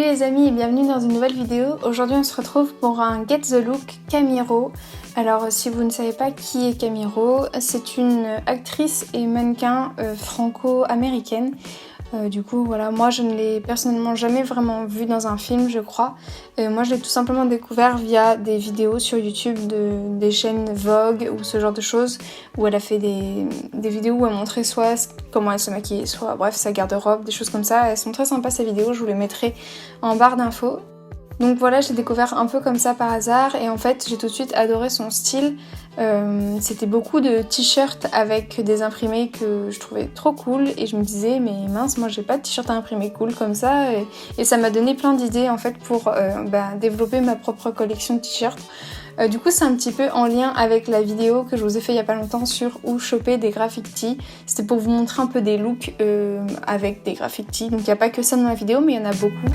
Salut les amis et bienvenue dans une nouvelle vidéo. Aujourd'hui on se retrouve pour un Get the Look Camiro. Alors si vous ne savez pas qui est Camiro, c'est une actrice et mannequin franco-américaine. Du coup voilà, moi je ne l'ai personnellement jamais vraiment vue dans un film je crois. Moi je l'ai tout simplement découvert via des vidéos sur YouTube des chaînes Vogue ou ce genre de choses où elle a fait des vidéos où elle montrait soit comment elle se maquillait, soit bref sa garde-robe, des choses comme ça. Elles sont très sympas ces vidéos, je vous les mettrai en barre d'infos. Donc voilà, j'ai découvert un peu comme ça par hasard et en fait j'ai tout de suite adoré son style. C'était beaucoup de t-shirts avec des imprimés que je trouvais trop cool et je me disais mais mince, moi j'ai pas de t-shirt à imprimer cool comme ça et ça m'a donné plein d'idées en fait pour développer ma propre collection de t-shirts. Du coup c'est un petit peu en lien avec la vidéo que je vous ai fait il y a pas longtemps sur où choper des graphic tees. C'était pour vous montrer un peu des looks avec des graphic tees, donc il n'y a pas que ça dans la vidéo mais il y en a beaucoup.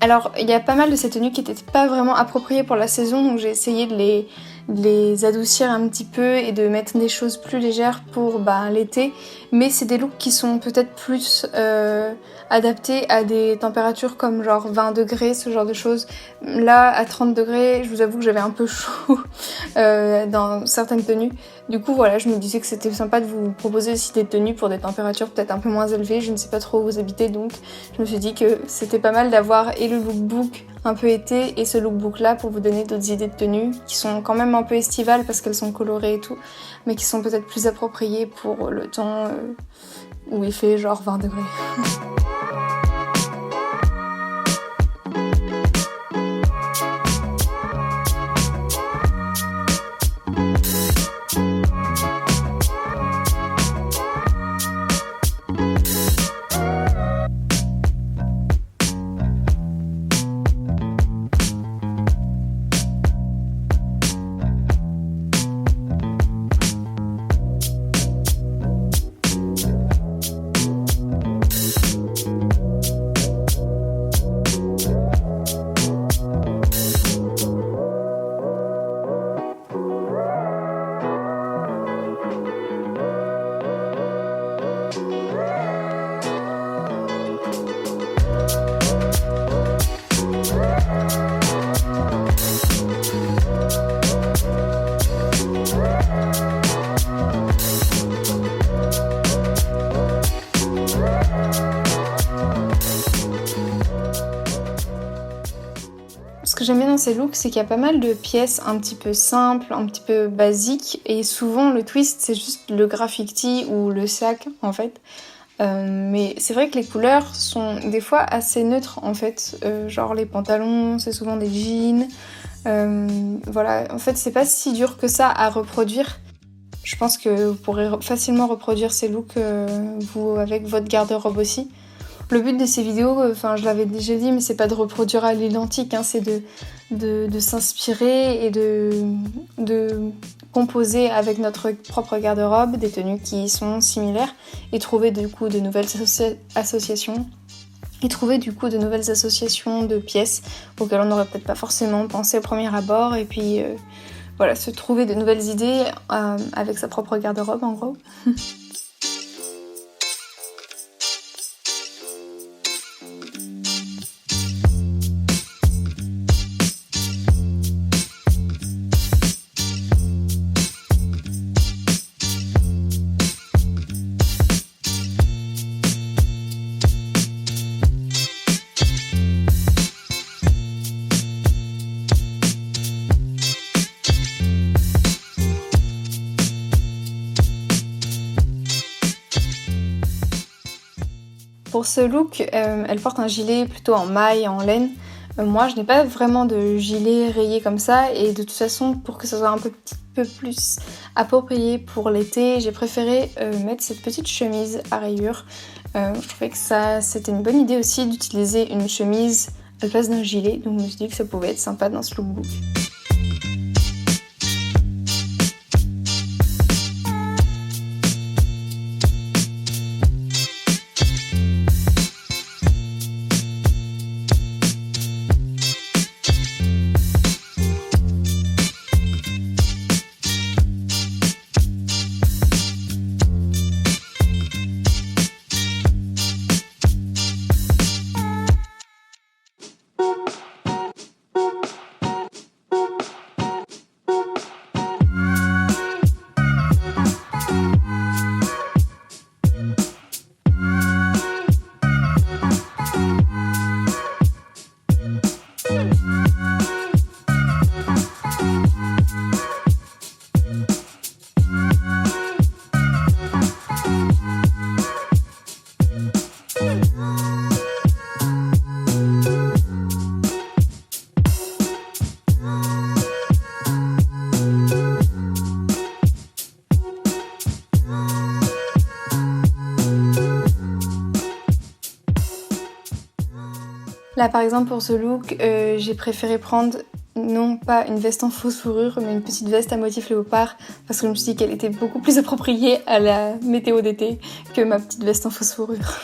Alors, il y a pas mal de ces tenues qui n'étaient pas vraiment appropriées pour la saison, donc j'ai essayé de les adoucir un petit peu et de mettre des choses plus légères pour l'été. Mais c'est des looks qui sont peut-être plus adaptés à des températures comme genre 20 degrés, ce genre de choses. Là, à 30 degrés, je vous avoue que j'avais un peu chaud dans certaines tenues. Du coup, voilà, je me disais que c'était sympa de vous proposer aussi des tenues pour des températures peut-être un peu moins élevées. Je ne sais pas trop où vous habitez, donc je me suis dit que c'était pas mal d'avoir et le lookbook un peu été et ce lookbook là pour vous donner d'autres idées de tenues qui sont quand même un peu estivales parce qu'elles sont colorées et tout, mais qui sont peut-être plus appropriées pour le temps où il fait genre 20 degrés. Ce que j'aime bien dans ces looks, c'est qu'il y a pas mal de pièces un petit peu simples, un petit peu basiques, et souvent le twist c'est juste le graphic tee ou le sac en fait. Mais c'est vrai que les couleurs sont des fois assez neutres en fait, genre les pantalons c'est souvent des jeans, voilà, en fait c'est pas si dur que ça à reproduire. Je pense que vous pourrez facilement reproduire ces looks vous avec votre garde-robe aussi. Le but de ces vidéos, je l'avais déjà dit, mais c'est pas de reproduire à l'identique, hein, c'est de s'inspirer et de composer avec notre propre garde-robe des tenues qui sont similaires et trouver du coup de nouvelles associations. Et trouver du coup de nouvelles associations de pièces auxquelles on n'aurait peut-être pas forcément pensé au premier abord et puis voilà, se trouver de nouvelles idées avec sa propre garde-robe en gros. Pour ce look, elle porte un gilet plutôt en maille, en laine. Moi, je n'ai pas vraiment de gilet rayé comme ça et de toute façon, pour que ça soit un petit peu plus approprié pour l'été, j'ai préféré mettre cette petite chemise à rayures Je trouvais que c'était une bonne idée aussi d'utiliser une chemise à la place d'un gilet, donc je me suis dit que ça pouvait être sympa dans ce lookbook. Là par exemple pour ce look, j'ai préféré prendre non pas une veste en fausse fourrure mais une petite veste à motif léopard parce que je me suis dit qu'elle était beaucoup plus appropriée à la météo d'été que ma petite veste en fausse fourrure.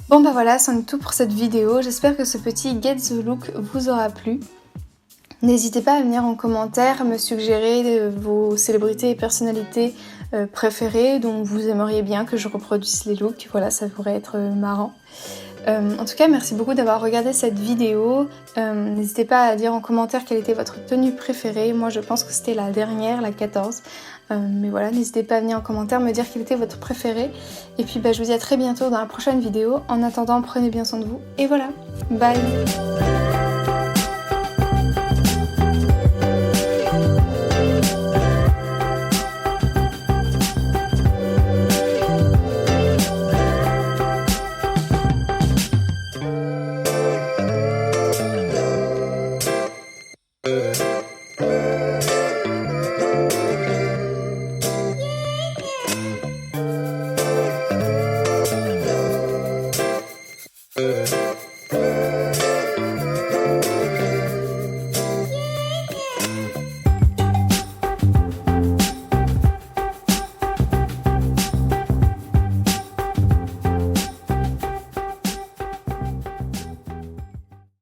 Bon bah voilà, c'en est tout pour cette vidéo. J'espère que ce petit Get the Look vous aura plu. N'hésitez pas à venir en commentaire me suggérer vos célébrités et personnalités préférées dont vous aimeriez bien que je reproduise les looks. Voilà, ça pourrait être marrant. En tout cas, merci beaucoup d'avoir regardé cette vidéo. N'hésitez pas à dire en commentaire quelle était votre tenue préférée. Moi, je pense que c'était la dernière, la 14. Mais voilà, n'hésitez pas à venir en commentaire me dire quelle était votre préférée. Et puis, je vous dis à très bientôt dans la prochaine vidéo. En attendant, prenez bien soin de vous. Et voilà, bye!